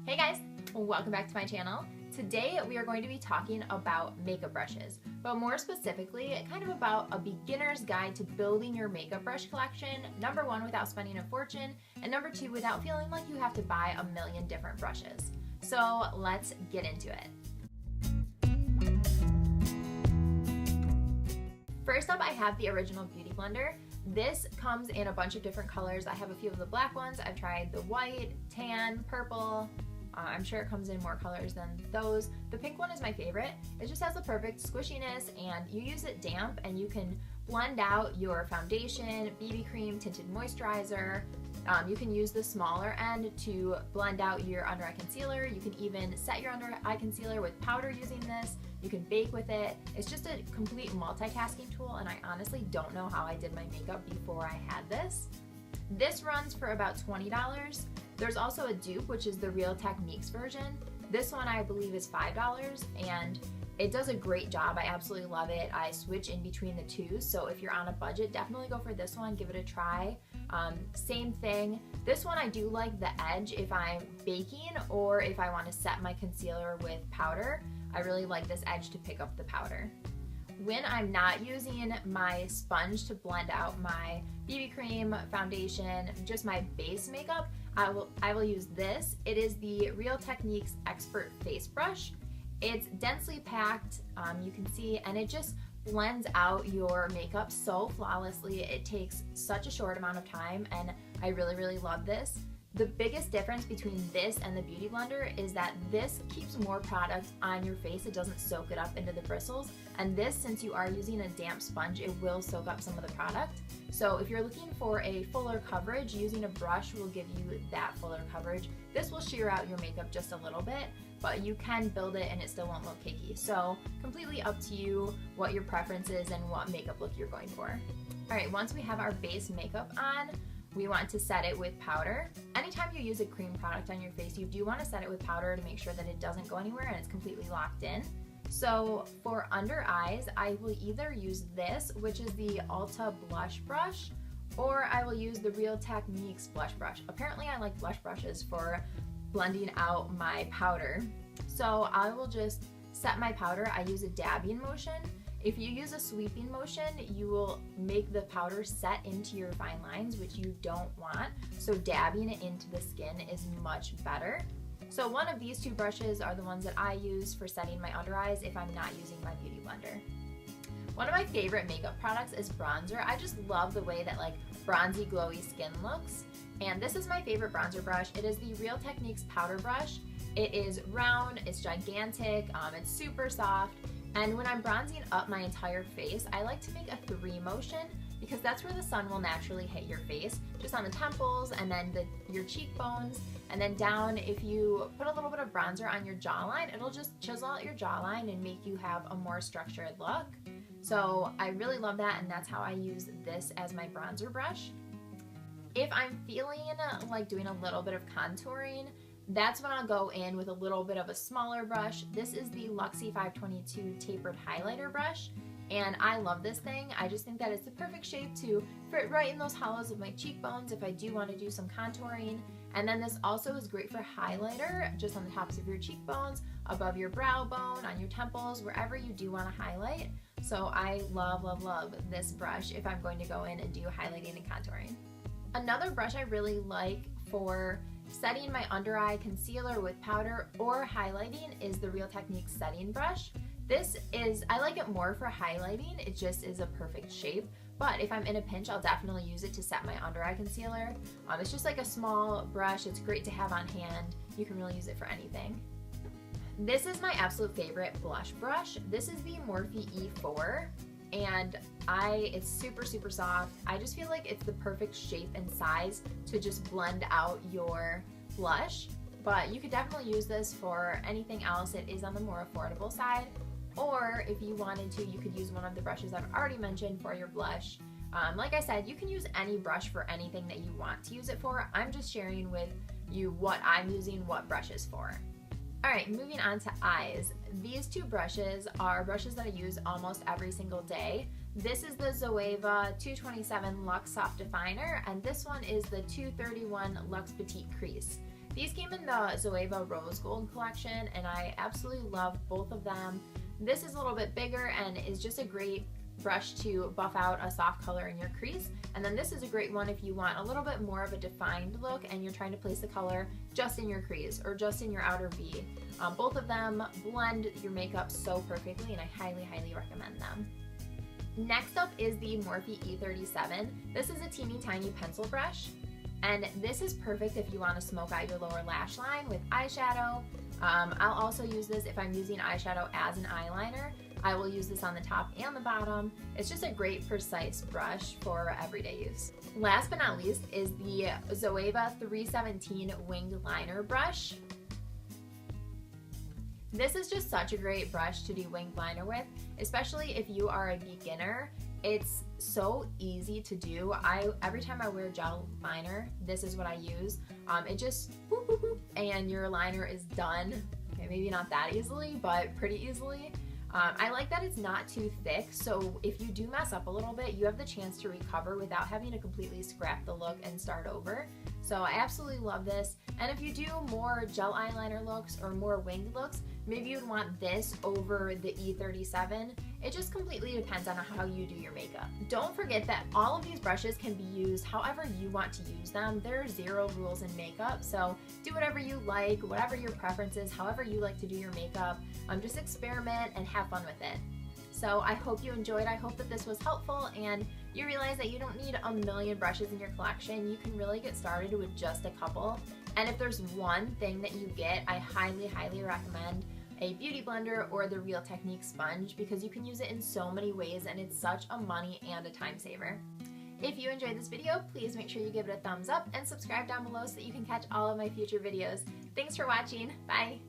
Hey guys, welcome back to my channel. Today we are going to be talking about makeup brushes, but more specifically, kind of about a beginner's guide to building your makeup brush collection, number one, without spending a fortune, and number two, without feeling like you have to buy a million different brushes. So let's get into it. First up, I have the original Beauty Blender. This comes in a bunch of different colors. I have a few of the black ones. I've tried the white, tan, purple. I'm sure it comes in more colors than those. The pink one is my favorite. It just has the perfect squishiness, and you use it damp and you can blend out your foundation, BB cream, tinted moisturizer. You can use the smaller end to blend out your under eye concealer. You can even set your under eye concealer with powder using this. You can bake with it. It's just a complete multitasking tool, and I honestly don't know how I did my makeup before I had this. This runs for about $20. There's also a dupe, which is the Real Techniques version. This one I believe is $5, and it does a great job. I absolutely love it. I switch in between the two, so if you're on a budget, definitely go for this one, give it a try. Same thing. This one I do like the edge if I'm baking or if I want to set my concealer with powder. I really like this edge to pick up the powder. When I'm not using my sponge to blend out my BB cream, foundation, just my base makeup, I will use this. It is the Real Techniques Expert Face Brush. It's densely packed, you can see, and it just blends out your makeup so flawlessly. It takes such a short amount of time, and I really love this. The biggest difference between this and the Beauty Blender is that this keeps more product on your face. It doesn't soak it up into the bristles. And this, since you are using a damp sponge, it will soak up some of the product. So if you're looking for a fuller coverage, using a brush will give you that fuller coverage. This will sheer out your makeup just a little bit, but you can build it and it still won't look cakey. So completely up to you what your preference is and what makeup look you're going for. All right, once we have our base makeup on, we want to set it with powder. Anytime you use a cream product on your face, you do want to set it with powder to make sure that it doesn't go anywhere and it's completely locked in. So for under eyes, I will either use this, which is the Ulta Blush Brush, or I will use the Real Techniques Blush Brush. Apparently I like blush brushes for blending out my powder. So I will just set my powder. I use a dabbing motion. If you use a sweeping motion, you will make the powder set into your fine lines, which you don't want. So dabbing it into the skin is much better. So one of these two brushes are the ones that I use for setting my under eyes if I'm not using my Beauty Blender. One of my favorite makeup products is bronzer. I just love the way that like bronzy, glowy skin looks. And this is my favorite bronzer brush. It is the Real Techniques powder brush. It is round, it's gigantic, it's super soft. And when I'm bronzing up my entire face, I like to make a 3 motion because that's where the sun will naturally hit your face, just on the temples and then your cheekbones, and then down. If you put a little bit of bronzer on your jawline, it'll just chisel out your jawline and make you have a more structured look. So I really love that, and that's how I use this as my bronzer brush. If I'm feeling like doing a little bit of contouring, that's when I'll go in with a little bit of a smaller brush. This is the Luxie 522 Tapered Highlighter Brush, and I love this thing. I just think that it's the perfect shape to fit right in those hollows of my cheekbones if I do want to do some contouring. And then this also is great for highlighter, just on the tops of your cheekbones, above your brow bone, on your temples, wherever you do want to highlight. So I love this brush if I'm going to go in and do highlighting and contouring. Another brush I really like for setting my under eye concealer with powder or highlighting is the Real Techniques setting brush. I like it more for highlighting. It just is a perfect shape. But if I'm in a pinch, I'll definitely use it to set my under eye concealer. It's just like a small brush. It's great to have on hand. You can really use it for anything. This is my absolute favorite blush brush. This is the Morphe E4. And it's super soft. I just feel like it's the perfect shape and size to just blend out your blush, but you could definitely use this for anything else. It is on the more affordable side, or if you wanted to, you could use one of the brushes I've already mentioned for your blush. Like I said, you can use any brush for anything that you want to use it for. I'm just sharing with you what I'm using what brushes for. Alright, moving on to eyes. These two brushes are brushes that I use almost every single day. This is the Zoeva 227 Luxe Soft Definer, and this one is the 231 Luxe Petite Crease. These came in the Zoeva Rose Gold collection, and I absolutely love both of them. This is a little bit bigger and is just a great brush to buff out a soft color in your crease. And then this is a great one if you want a little bit more of a defined look and you're trying to place the color just in your crease or just in your outer V. Both of them blend your makeup so perfectly, and I highly, highly recommend them. Next up is the Morphe E37. This is a teeny tiny pencil brush, and this is perfect if you want to smoke out your lower lash line with eyeshadow. I'll also use this if I'm using eyeshadow as an eyeliner. I will use this on the top and the bottom. It's just a great precise brush for everyday use. Last but not least is the Zoeva 317 Winged Liner Brush. This is just such a great brush to do winged liner with, especially if you are a beginner. It's so easy to do. Every time I wear gel liner, this is what I use. It just whoop, whoop, whoop, and your liner is done. Okay, maybe not that easily, but pretty easily. I like that it's not too thick, so if you do mess up a little bit, you have the chance to recover without having to completely scrap the look and start over. So I absolutely love this. And if you do more gel eyeliner looks or more winged looks, maybe you'd want this over the E37. It just completely depends on how you do your makeup. Don't forget that all of these brushes can be used however you want to use them. There are zero rules in makeup, so do whatever you like, whatever your preference is, however you like to do your makeup. Just experiment and have fun with it. So I hope you enjoyed. I hope that this was helpful and you realize that you don't need a million brushes in your collection. You can really get started with just a couple. And if there's one thing that you get, I highly, highly recommend a beauty blender or the Real Technique sponge, because you can use it in so many ways and it's such a money and a time saver. If you enjoyed this video, please make sure you give it a thumbs up and subscribe down below so that you can catch all of my future videos. Thanks for watching. Bye!